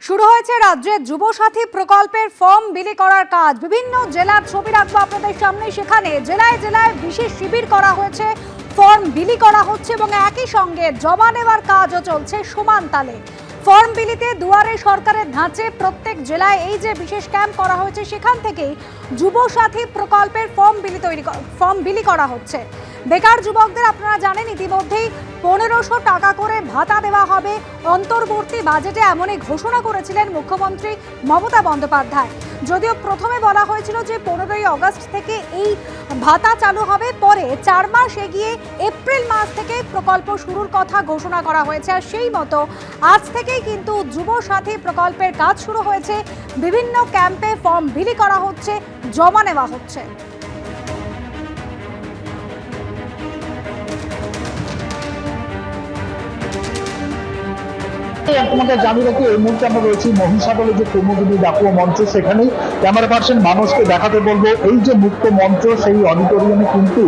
শুরু হয়েছে রাজ্যে যুবসাথী প্রকল্পের ফর্ম বিলি করার কাজ। বিভিন্ন জেলার ছবি রাখবো আপনাদের সামনে। সেখানে জেলায় জেলায় বিশেষ শিবির করা হয়েছে, ফর্ম বিলি করা হচ্ছে এবং একই সঙ্গে জমা নেওয়ার কাজও চলছে সমান তালে। ফর্ম বিলিতে দুয়ারে সরকারের ধাঁচে প্রত্যেক জেলায় এই যে বিশেষ ক্যাম্প করা হয়েছে, সেখান থেকেই যুবসাথী প্রকল্পের ফর্ম বিলি করা হচ্ছে। বেকার যুবকদের আপনারা জানেন ইতিমধ্যেই 1500 টাকা করে ভাতা দেওয়া হবে। অন্তর্বর্তী বাজেটে এমনই ঘোষণা করেছিলেন মুখ্যমন্ত্রী মমতা বন্দ্যোপাধ্যায়। যদিও প্রথমে বলা হয়েছিল যে 15ই আগস্ট থেকে এই ভাতা চালু হবে, পরে 4 মাস এগিয়ে এপ্রিল মাস থেকে প্রকল্প শুরুর কথা ঘোষণা করা হয়েছে। আর সেই মতো আজ থেকেই কিন্তু যুবসাথী প্রকল্পের কাজ শুরু হয়েছে। বিভিন্ন ক্যাম্পে ফর্ম বিলি করা হচ্ছে, জমা নেওয়া হচ্ছে। তোমাকে জানিয়ে রাখি, এই মুহূর্তে আমরা রয়েছি মহিষাদলে যে কর্মবিধি ডাকুয়া মঞ্চ, সেখানে ক্যামেরা পার্সন মানুষকে দেখাতে বলবো এই যে মুক্ত মঞ্চ, সেই অডিটোরিয়ামে কিন্তু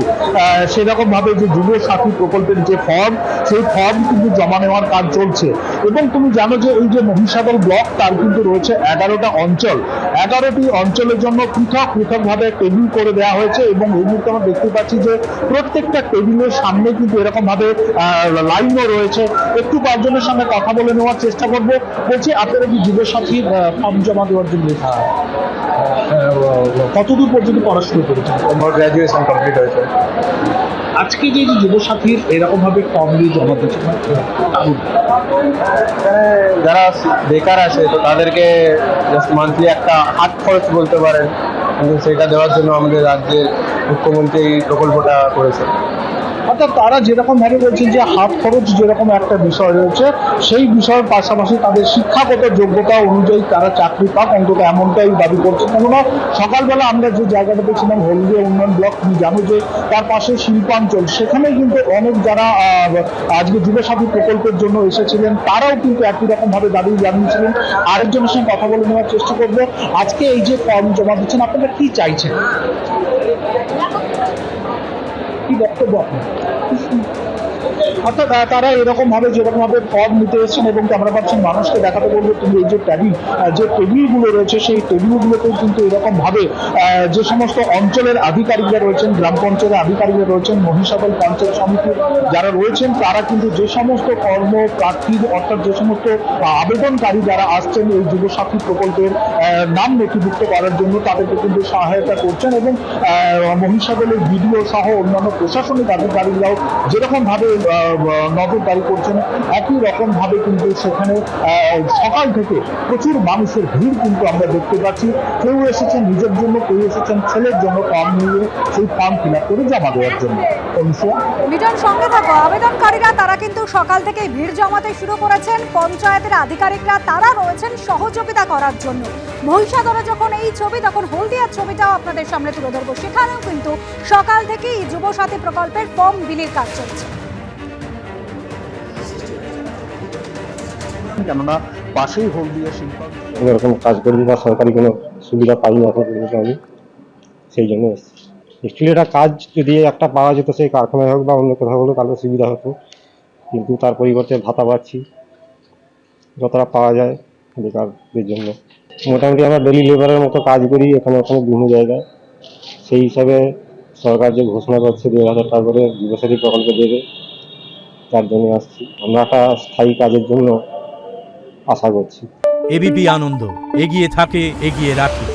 সেরকম ভাবে যে যুব সাথী প্রকল্পের যে ফর্ম, সেই ফর্ম কিন্তু জমা নেওয়ার কাজ চলছে। এবং তুমি জানো যে এই যে মহিষাদল ব্লক, তার কিন্তু রয়েছে 11টা অঞ্চল। 11টি অঞ্চলের জন্য পৃথক ভাবে টেবিল করে দেওয়া হয়েছে। এবং এই মুহূর্তে আমরা দেখতে পাচ্ছি যে প্রত্যেকটা টেবিলের সামনে কিন্তু এরকম ভাবে লাইনও রয়েছে। একটু কয়েকজনের সঙ্গে কথা বলে নেওয়ার চেষ্টা করবো। বলছি, আপনারা কি যুবসাথীর ফর্ম জমা দেওয়ার জন্য কতদূর পর্যন্ত পড়াশুনো করেছেন? আমার গ্র্যাজুয়েশন কমপ্লিট হয়েছে। আজকে যে যুবসাথীর এরকম ভাবে ফর্ম দিয়ে জমা দিচ্ছে, যারা বেকার আছে তো তাদেরকে জাস্ট মান্থলি একটা হাত খরচ বলতে পারেন, কিন্তু সেটা দেওয়ার জন্য আমাদের রাজ্যের মুখ্যমন্ত্রী এই প্রকল্পটা করেছে। অর্থাৎ তারা যেরকম ভাবে বলছেন যে হাত খরচ যেরকম একটা বিষয় রয়েছে, সেই বিষয়ের পাশাপাশি তাদের শিক্ষাগত যোগ্যতা অনুযায়ী তারা চাকরি পাক, অন্তত এমনটাই দাবি করছে। কেননা সকালবেলা আমরা যে জায়গাটাতে ছিলাম, হলদিয়া উন্নয়ন ব্লক, তুমি জানো যে তার পাশে শিল্পাঞ্চল, সেখানে কিন্তু অনেক যারা আজকে যুবসাথী প্রকল্পের জন্য এসেছিলেন, তারাও কিন্তু একই রকম ভাবে দাবি জানিয়েছিলেন। আরেকজনের সঙ্গে কথা বলে নেওয়ার চেষ্টা করবো। আজকে এই যে ফর্ম জমা দিচ্ছেন, আপনারা কি চাইছেন, কি বক্তব্য আপনার? অর্থাৎ তারা এরকম ভাবে যেরকম ভাবে ফর্ম নিতে এসেছেন এবং ক্যামেরা পাচ্ছেন মানুষকে দেখাতে বলবো, তুমি এই যে টেবিলগুলো রয়েছে, সেই টেবিলগুলোতেও কিন্তু এরকম ভাবে যে সমস্ত অঞ্চলের আধিকারিকরা রয়েছেন, গ্রাম পঞ্চায়েতের আধিকারিকরা রয়েছেন, মহিষাদল পঞ্চায়েত সমিতির যারা রয়েছেন, তারা কিন্তু যে সমস্ত কর্মপ্রার্থী অর্থাৎ যে সমস্ত আবেদনকারী যারা আসছেন এই যুবসাথী প্রকল্পের নাম নথিভুক্ত করার জন্য, তাদেরকে কিন্তু সহায়তা করছেন। এবং মহিষাদলের বিডিও সহ অন্যান্য প্রশাসনিক আধিকারিকরাও যেরকম ভাবে নজরদারি করছেন, একই রকম ভাবে কিন্তু সেখানে সকাল থেকে প্রচুর মানুষের ভিড় কিন্তু আমরা দেখতে পাচ্ছি। কেউ এসেছেন নিজের জন্য, কেউ এসেছেন ছেলের জন্য ফর্ম নিয়ে সেই ফর্ম ফিল আপ করে জমা দেওয়ার জন্য। মিটন, সঙ্গে থাকো। আবেদনকারীরা তারা কিন্তু সকাল থেকেই ভিড় জমাতে শুরু করেছেন। পঞ্চায়েতের আধিকারিকরা তারা রয়েছেন সহযোগিতা করার জন্য। মহিষাদলে যখন এই ছবি, তখন হলদিয়ার ছবিটাও আপনাদের সামনে তুলে ধরবো। সেখানেও কিন্তু সকাল থেকেই যুবসাথী প্রকল্পের ফর্ম বিলির কাজ চলছে। কেননা পাশেই হলদিয়া শিল্পাঞ্চল, এরকম কাজ করি বা সরকারি কোনো সুবিধা পাইনি এখন পর্যন্ত আমি, সেই জন্য এসেছি। অ্যাকচুয়ালি এটা কাজ যদি একটা পাওয়া যেত, সেই কারখানায় হোক বা অন্য কোথাও হলেও, তাহলে সুবিধা হতো। কিন্তু তার পরিবর্তে ভাতা পাচ্ছি, যতটা পাওয়া যায় বেকারদের জন্য। মোটামুটি আমরা ডেলি লেবারের মতো কাজ করি এখানে ওখানে বিভিন্ন জায়গায়। সেই হিসাবে সরকার যে ঘোষণা করছে 2000 টাকা করে যুবসাথী প্রকল্পে দেবে, তার জন্য আসছি। আমরা একটা স্থায়ী কাজের জন্য আশা করছি। এবিপি আনন্দ, এগিয়ে থাকে, এগিয়ে রাখে।